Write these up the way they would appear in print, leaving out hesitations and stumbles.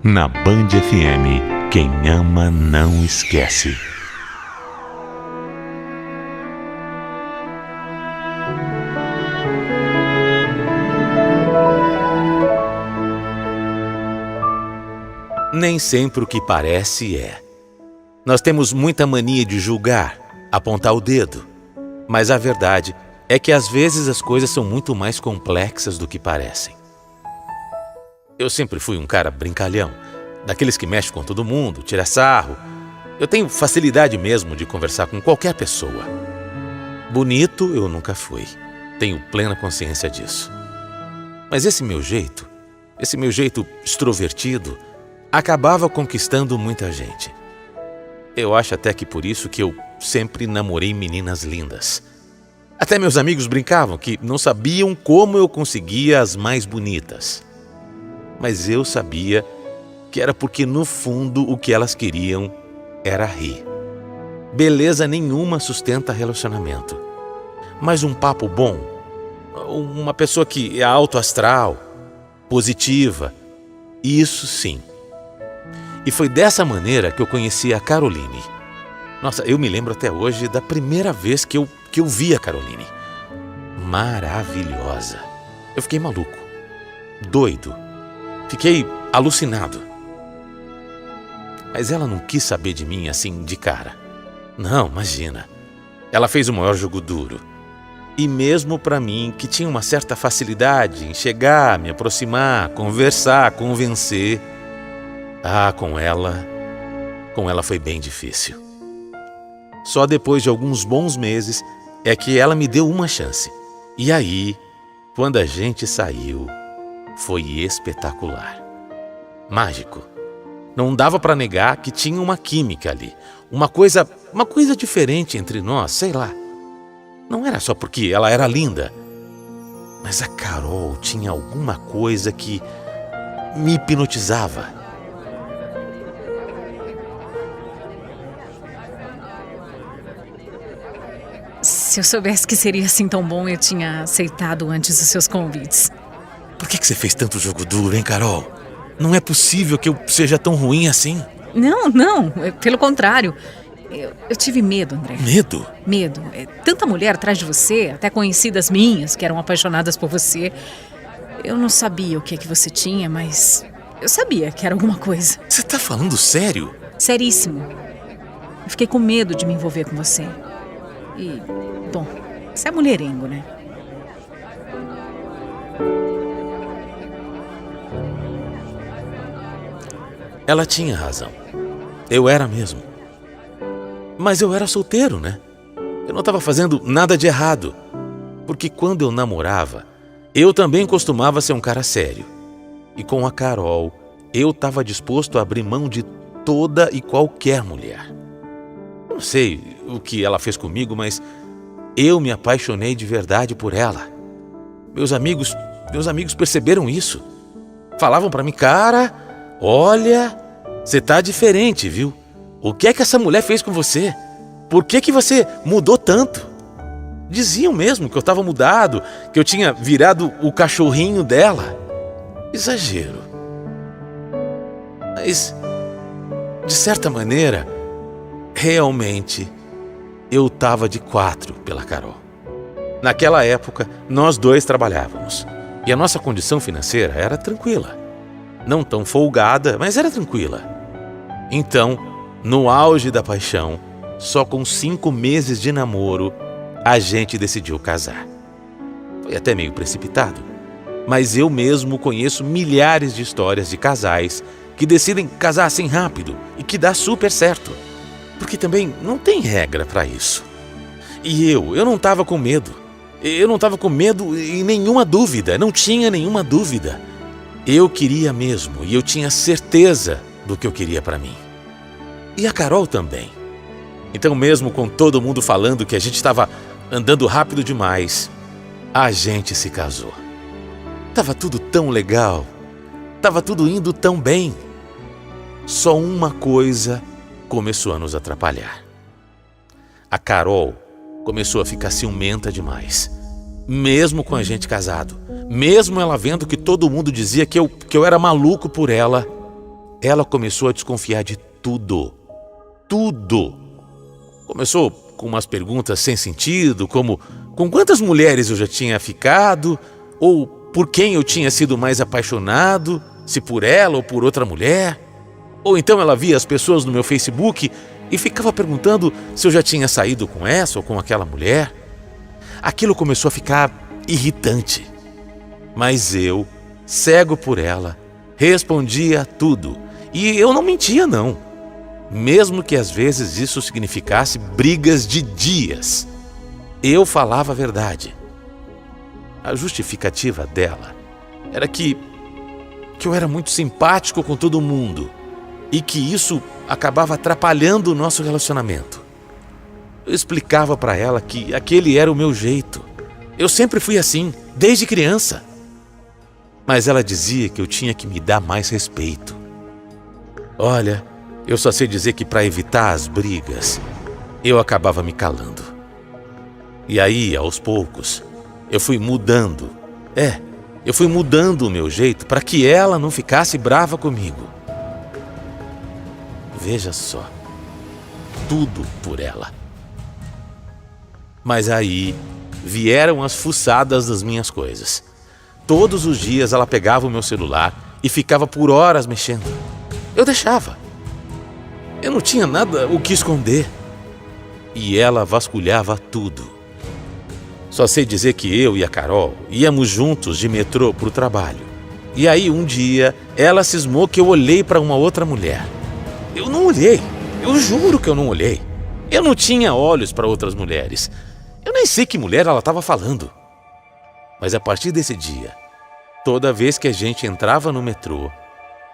Na Band FM, quem ama não esquece. Nem sempre o que parece é. Nós temos muita mania de julgar, apontar o dedo. Mas a verdade é que às vezes as coisas são muito mais complexas do que parecem. Eu sempre fui um cara brincalhão, daqueles que mexe com todo mundo, tira sarro. Eu tenho facilidade mesmo de conversar com qualquer pessoa. Bonito eu nunca fui, tenho plena consciência disso. Mas esse meu jeito extrovertido, acabava conquistando muita gente. Eu acho até que por isso que eu sempre namorei meninas lindas. Até meus amigos brincavam que não sabiam como eu conseguia as mais bonitas. Mas eu sabia que era porque no fundo o que elas queriam era rir. Beleza nenhuma sustenta relacionamento. Mas um papo bom, uma pessoa que é alto astral, positiva, isso sim. E foi dessa maneira que eu conheci a Caroline. Nossa, eu me lembro até hoje da primeira vez que eu vi a Caroline. Maravilhosa. Eu fiquei maluco, doido, fiquei alucinado. Mas ela não quis saber de mim assim de cara. Não, imagina. Ela fez o maior jogo duro. E mesmo para mim, que tinha uma certa facilidade em chegar, me aproximar, conversar, convencer, com ela foi bem difícil. Só depois de alguns bons meses é que ela me deu uma chance. E aí, quando a gente saiu, foi espetacular. Mágico. Não dava para negar que tinha uma química ali. Uma coisa diferente entre nós, sei lá. Não era só porque ela era linda. Mas a Carol tinha alguma coisa que me hipnotizava. Se eu soubesse que seria assim tão bom, eu tinha aceitado antes os seus convites. Por que você fez tanto jogo duro, hein, Carol? Não é possível que eu seja tão ruim assim. Não, pelo contrário. Eu tive medo, André. Medo? Medo. Tanta mulher atrás de você, até conhecidas minhas, que eram apaixonadas por você. Eu não sabia o que você tinha, mas eu sabia que era alguma coisa. Você tá falando sério? Seríssimo. Eu fiquei com medo de me envolver com você. E, bom, você é mulherengo, né? Ela tinha razão. Eu era mesmo. Mas eu era solteiro, né? Eu não estava fazendo nada de errado. Porque quando eu namorava, eu também costumava ser um cara sério. E com a Carol, eu estava disposto a abrir mão de toda e qualquer mulher. Não sei o que ela fez comigo, mas eu me apaixonei de verdade por ela. Meus amigos perceberam isso. Falavam pra mim, cara, olha, você tá diferente, viu? O que é que essa mulher fez com você? Por que você mudou tanto? Diziam mesmo que eu estava mudado, que eu tinha virado o cachorrinho dela. Exagero. Mas, de certa maneira, realmente, eu estava de 4 pela Carol. Naquela época, nós 2 trabalhávamos. E a nossa condição financeira era tranquila. Não tão folgada, mas era tranquila. Então, no auge da paixão, só com 5 meses de namoro, a gente decidiu casar. Foi até meio precipitado. Mas eu mesmo conheço milhares de histórias de casais que decidem casar assim rápido e que dá super certo. Porque também não tem regra para isso. E eu não estava com medo. Eu não estava com medo e nenhuma dúvida, não tinha nenhuma dúvida. Eu queria mesmo e eu tinha certeza do que eu queria para mim. E a Carol também. Então mesmo com todo mundo falando que a gente estava andando rápido demais, a gente se casou. Tava tudo tão legal, tava tudo indo tão bem. Só uma coisa começou a nos atrapalhar. A Carol começou a ficar ciumenta demais. Mesmo com a gente casado, mesmo ela vendo que todo mundo dizia que eu era maluco por ela, ela começou a desconfiar de tudo. Tudo. Começou com umas perguntas sem sentido, como com quantas mulheres eu já tinha ficado, ou por quem eu tinha sido mais apaixonado, se por ela ou por outra mulher. Ou então ela via as pessoas no meu Facebook e ficava perguntando se eu já tinha saído com essa ou com aquela mulher. Aquilo começou a ficar irritante. Mas eu, cego por ela, respondia tudo. E eu não mentia, não. Mesmo que às vezes isso significasse brigas de dias. Eu falava a verdade. A justificativa dela era que eu era muito simpático com todo mundo e que isso acabava atrapalhando o nosso relacionamento. Eu explicava para ela que aquele era o meu jeito. Eu sempre fui assim, desde criança. Mas ela dizia que eu tinha que me dar mais respeito. Olha, eu só sei dizer que para evitar as brigas, eu acabava me calando. E aí, aos poucos, eu fui mudando. Eu fui mudando o meu jeito para que ela não ficasse brava comigo. Veja só, tudo por ela. Mas aí vieram as fuçadas das minhas coisas. Todos os dias ela pegava o meu celular e ficava por horas mexendo. Eu deixava. Eu não tinha nada o que esconder. E ela vasculhava tudo. Só sei dizer que eu e a Carol íamos juntos de metrô para o trabalho. E aí um dia ela cismou que eu olhei para uma outra mulher. Eu não olhei. Eu juro que eu não olhei. Eu não tinha olhos para outras mulheres. Eu nem sei que mulher ela estava falando. Mas a partir desse dia, toda vez que a gente entrava no metrô,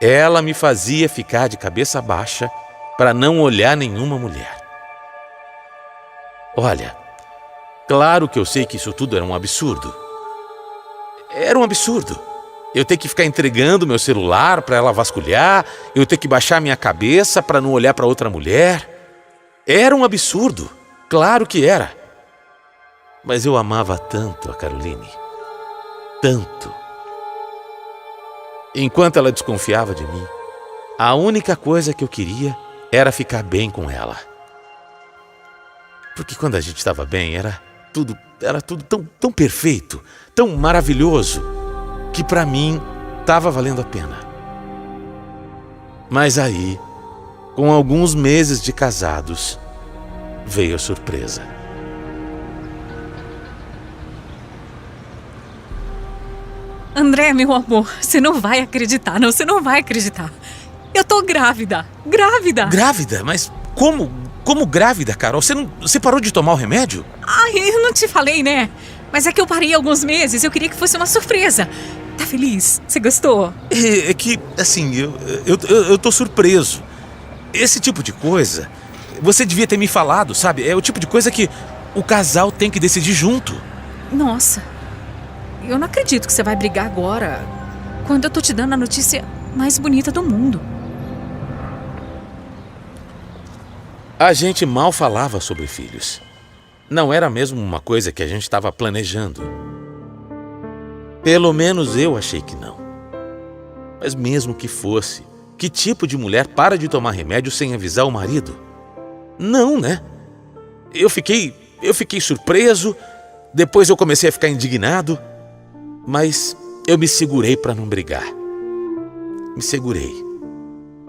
ela me fazia ficar de cabeça baixa para não olhar nenhuma mulher. Olha, claro que eu sei que isso tudo era um absurdo. Era um absurdo. Eu ter que ficar entregando meu celular para ela vasculhar, eu ter que baixar minha cabeça para não olhar para outra mulher. Era um absurdo. Claro que era. Mas eu amava tanto a Caroline. Tanto. Enquanto ela desconfiava de mim, a única coisa que eu queria era ficar bem com ela. Porque quando a gente estava bem, era tudo tão perfeito, tão maravilhoso, que para mim estava valendo a pena. Mas aí, com alguns meses de casados, veio a surpresa. André, meu amor, você não vai acreditar, não, você não vai acreditar. Eu tô grávida, grávida. Grávida? Mas como grávida, Carol? Você parou de tomar o remédio? Ai, eu não te falei, né? Mas é que eu parei alguns meses, eu queria que fosse uma surpresa. Tá feliz? Você gostou? É que, assim, eu tô surpreso. Esse tipo de coisa, você devia ter me falado, sabe? É o tipo de coisa que o casal tem que decidir junto. Nossa, eu não acredito que você vai brigar agora, quando eu tô te dando a notícia mais bonita do mundo. A gente mal falava sobre filhos. Não era mesmo uma coisa que a gente estava planejando. Pelo menos eu achei que não. Mas mesmo que fosse, que tipo de mulher para de tomar remédio sem avisar o marido? Não, né? Eu fiquei surpreso, depois eu comecei a ficar indignado, mas eu me segurei para não brigar. Me segurei,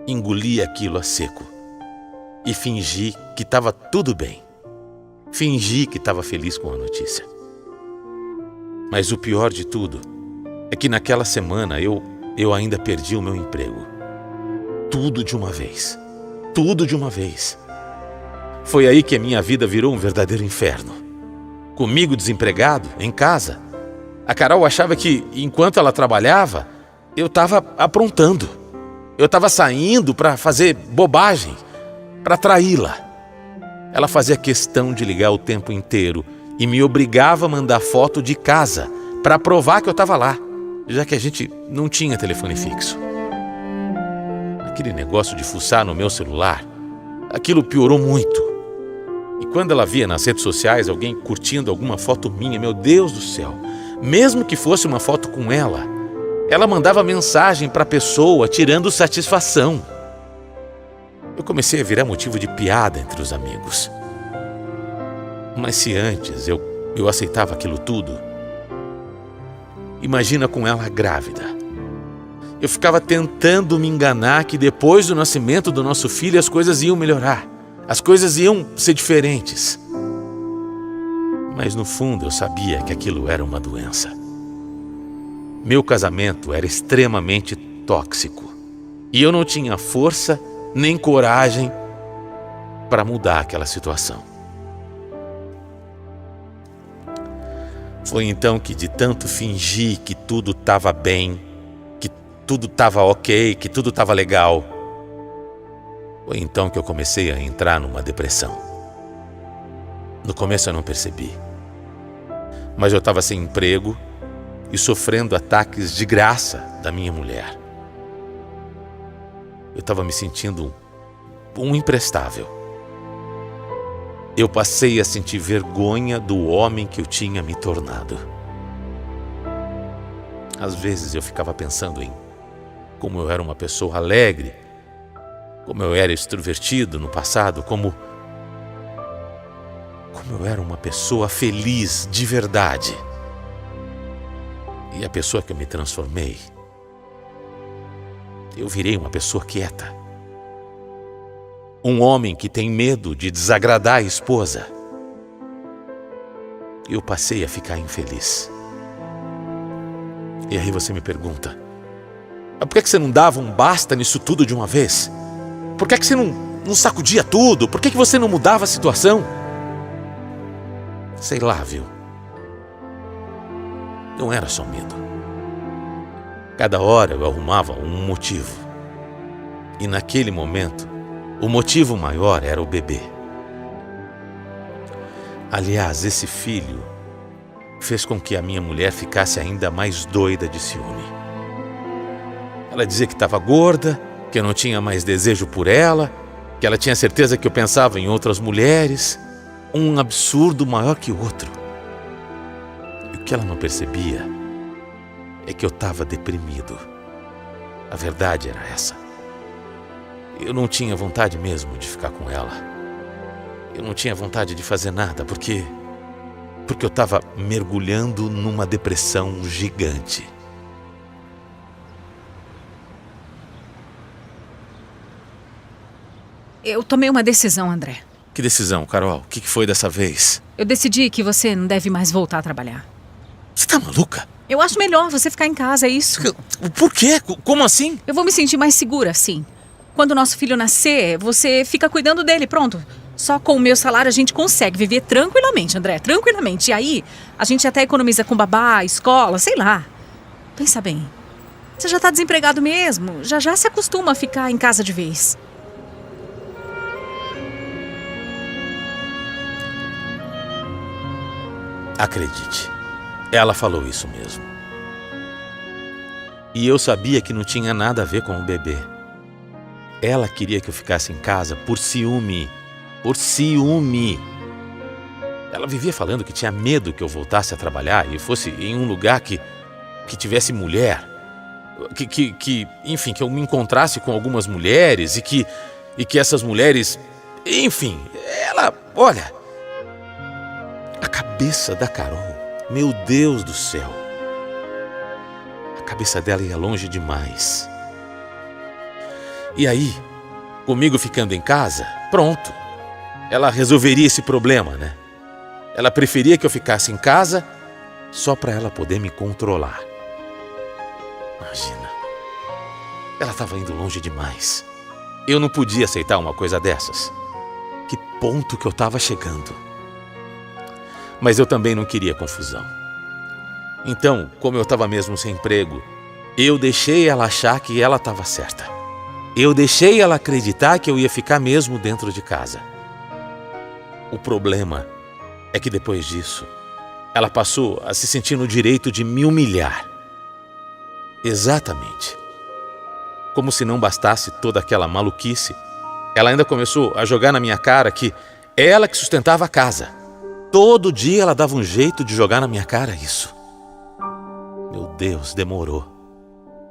engoli aquilo a seco e fingi que estava tudo bem. Fingi que estava feliz com a notícia. Mas o pior de tudo é que naquela semana eu ainda perdi o meu emprego. Tudo de uma vez. Tudo de uma vez. Foi aí que a minha vida virou um verdadeiro inferno. Comigo desempregado, em casa. A Carol achava que, enquanto ela trabalhava, eu estava aprontando. Eu estava saindo para fazer bobagem, para traí-la. Ela fazia questão de ligar o tempo inteiro e me obrigava a mandar foto de casa para provar que eu estava lá, já que a gente não tinha telefone fixo. Aquele negócio de fuçar no meu celular, aquilo piorou muito. E quando ela via nas redes sociais alguém curtindo alguma foto minha, meu Deus do céu, mesmo que fosse uma foto com ela, Ela mandava mensagem para a pessoa tirando satisfação. Eu comecei a virar motivo de piada entre os amigos. Mas se antes eu aceitava aquilo tudo, imagina com ela grávida. Eu ficava tentando me enganar que depois do nascimento do nosso filho as coisas iam melhorar, as coisas iam ser diferentes. Mas no fundo eu sabia que aquilo era uma doença. Meu casamento era extremamente tóxico e eu não tinha força nem coragem para mudar aquela situação. Foi então que, de tanto fingir que tudo estava bem, que tudo estava ok, que tudo estava legal, foi então que eu comecei a entrar numa depressão. No começo eu não percebi, mas eu estava sem emprego e sofrendo ataques de graça da minha mulher. Eu estava me sentindo um imprestável. Eu passei a sentir vergonha do homem que eu tinha me tornado. Às vezes eu ficava pensando em como eu era uma pessoa alegre, como eu era extrovertido no passado, como eu era uma pessoa feliz de verdade. E a pessoa que eu me transformei, eu virei uma pessoa quieta. Um homem que tem medo de desagradar a esposa. Eu passei a ficar infeliz. E aí você me pergunta, por que você não dava um basta nisso tudo de uma vez? Por que você não sacudia tudo? Por que você não mudava a situação? Sei lá, viu? Não era só medo. Cada hora eu arrumava um motivo. E naquele momento, o motivo maior era o bebê. Aliás, esse filho fez com que a minha mulher ficasse ainda mais doida de ciúme. Ela dizia que estava gorda, que eu não tinha mais desejo por ela, que ela tinha certeza que eu pensava em outras mulheres. Um absurdo maior que o outro. E o que ela não percebia é que eu estava deprimido. A verdade era essa. Eu não tinha vontade mesmo de ficar com ela. Eu não tinha vontade de fazer nada, porque eu estava mergulhando numa depressão gigante. Eu tomei uma decisão, André. Que decisão, Carol? O que foi dessa vez? Eu decidi que você não deve mais voltar a trabalhar. Você tá maluca? Eu acho melhor você ficar em casa, é isso. Por quê? Como assim? Eu vou me sentir mais segura, sim. Quando o nosso filho nascer, você fica cuidando dele, pronto. Só com o meu salário a gente consegue viver tranquilamente, André, tranquilamente. E aí, a gente até economiza com babá, escola, sei lá. Pensa bem, você já tá desempregado mesmo, já se acostuma a ficar em casa de vez. Acredite, ela falou isso mesmo. E eu sabia que não tinha nada a ver com o bebê. Ela queria que eu ficasse em casa por ciúme. Por ciúme. Ela vivia falando que tinha medo que eu voltasse a trabalhar e fosse em um lugar que tivesse mulher. Enfim, que eu me encontrasse com algumas mulheres e que essas mulheres... Enfim, ela... Olha... A cabeça da Carol, meu Deus do céu. A cabeça dela ia longe demais. E aí, comigo ficando em casa, pronto. Ela resolveria esse problema, né? Ela preferia que eu ficasse em casa só para ela poder me controlar. Imagina. Ela estava indo longe demais. Eu não podia aceitar uma coisa dessas. Que ponto que eu estava chegando. Mas eu também não queria confusão. Então, como eu estava mesmo sem emprego, eu deixei ela achar que ela estava certa. Eu deixei ela acreditar que eu ia ficar mesmo dentro de casa. O problema é que depois disso, ela passou a se sentir no direito de me humilhar. Exatamente. Como se não bastasse toda aquela maluquice, ela ainda começou a jogar na minha cara que ela que sustentava a casa. Todo dia ela dava um jeito de jogar na minha cara isso. Meu Deus, demorou.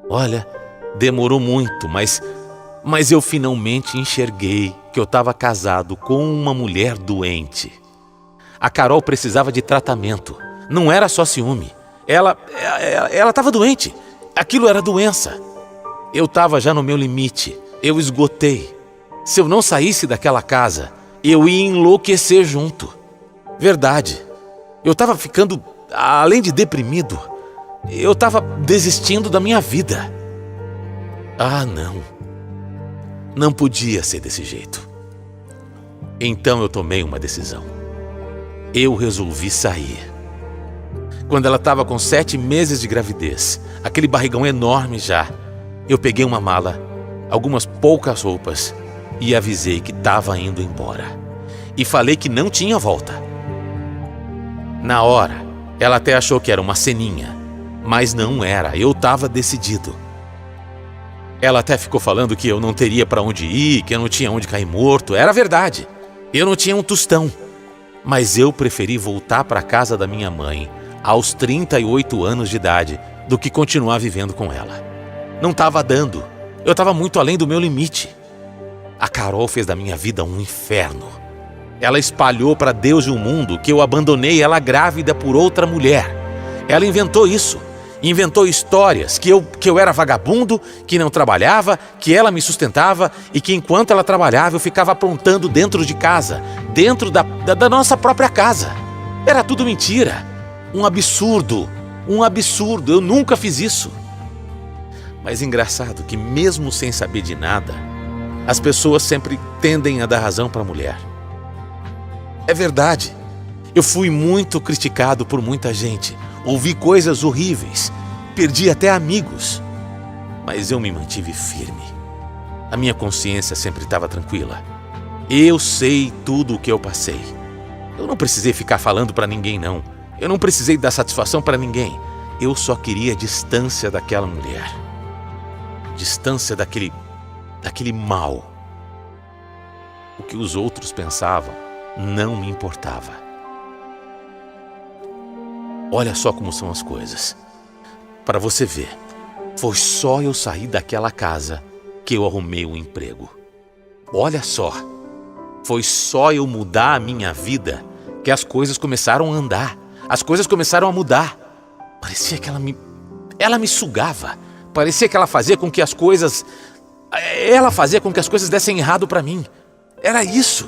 Olha, demorou muito, mas eu finalmente enxerguei que eu estava casado com uma mulher doente. A Carol precisava de tratamento. Não era só ciúme. Ela estava doente. Aquilo era doença. Eu estava já no meu limite. Eu esgotei. Se eu não saísse daquela casa, eu ia enlouquecer junto. Verdade. Eu estava ficando, além de deprimido, eu estava desistindo da minha vida. Ah, não. Não podia ser desse jeito. Então eu tomei uma decisão. Eu resolvi sair. Quando ela estava com 7 meses de gravidez, aquele barrigão enorme já, eu peguei uma mala, algumas poucas roupas e avisei que estava indo embora. E falei que não tinha volta. Na hora, ela até achou que era uma ceninha, mas não era, eu estava decidido. Ela até ficou falando que eu não teria para onde ir, que eu não tinha onde cair morto. Era verdade, eu não tinha um tostão. Mas eu preferi voltar para a casa da minha mãe aos 38 anos de idade do que continuar vivendo com ela. Não estava dando, eu estava muito além do meu limite. A Carol fez da minha vida um inferno. Ela espalhou para Deus e o mundo que eu abandonei ela grávida por outra mulher. Ela inventou isso. Inventou histórias que eu era vagabundo, que não trabalhava, que ela me sustentava e que enquanto ela trabalhava eu ficava aprontando dentro de casa, dentro da nossa própria casa. Era tudo mentira. Um absurdo. Eu nunca fiz isso. Mas engraçado que mesmo sem saber de nada, as pessoas sempre tendem a dar razão para a mulher. É verdade. Eu fui muito criticado por muita gente. Ouvi coisas horríveis. Perdi até amigos. Mas eu me mantive firme. A minha consciência sempre estava tranquila. Eu sei tudo o que eu passei. Eu não precisei ficar falando para ninguém, não. Eu não precisei dar satisfação para ninguém. Eu só queria distância daquela mulher. Distância daquele mal. O que os outros pensavam não me importava. Olha só como são as coisas. Para você ver, foi só eu sair daquela casa que eu arrumei um emprego. Olha só, foi só eu mudar a minha vida que as coisas começaram a andar. As coisas começaram a mudar. Parecia que ela me sugava. Parecia que ela fazia com que as coisas dessem errado para mim. Era isso.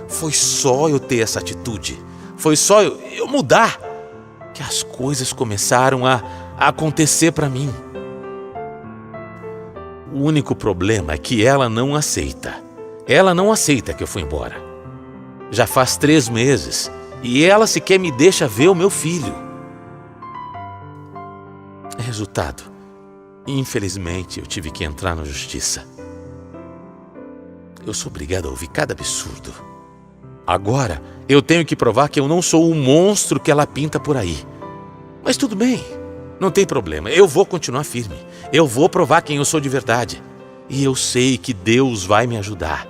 Foi só eu ter essa atitude. Foi só eu mudar que as coisas começaram a acontecer para mim. O único problema é que ela não aceita. Ela não aceita que eu fui embora. Já faz 3 meses e ela sequer me deixa ver o meu filho. Resultado, infelizmente eu tive que entrar na justiça. Eu sou obrigado a ouvir cada absurdo. Agora eu tenho que provar que eu não sou o monstro que ela pinta por aí. Mas tudo bem, não tem problema. Eu vou continuar firme. Eu vou provar quem eu sou de verdade. E eu sei que Deus vai me ajudar.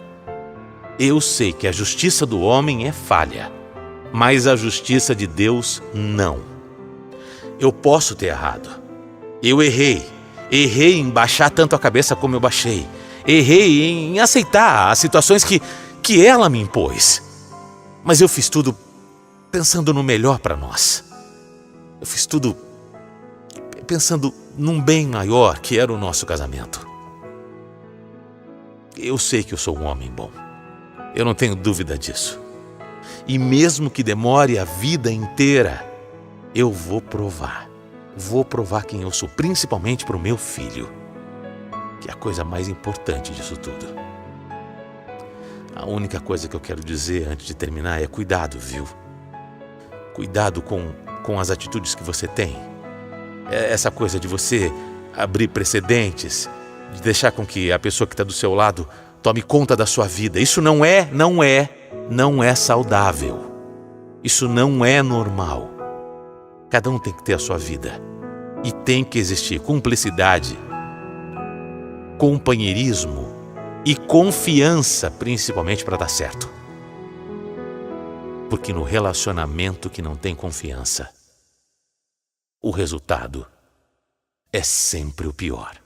Eu sei que a justiça do homem é falha, mas a justiça de Deus não. Eu posso ter errado. Eu errei. Errei em baixar tanto a cabeça como eu baixei. Errei em aceitar as situações que ela me impôs. Mas eu fiz tudo pensando no melhor para nós. Eu fiz tudo pensando num bem maior que era o nosso casamento. Eu sei que eu sou um homem bom. Eu não tenho dúvida disso. E mesmo que demore a vida inteira, eu vou provar. Vou provar quem eu sou, principalmente para o meu filho, que é a coisa mais importante disso tudo. A única coisa que eu quero dizer antes de terminar é cuidado, viu? Cuidado com as atitudes que você tem. Essa coisa de você abrir precedentes, de deixar com que a pessoa que está do seu lado tome conta da sua vida. Isso não é saudável. Isso não é normal. Cada um tem que ter a sua vida. E tem que existir cumplicidade, companheirismo e confiança, principalmente para dar certo. Porque no relacionamento que não tem confiança, o resultado é sempre o pior.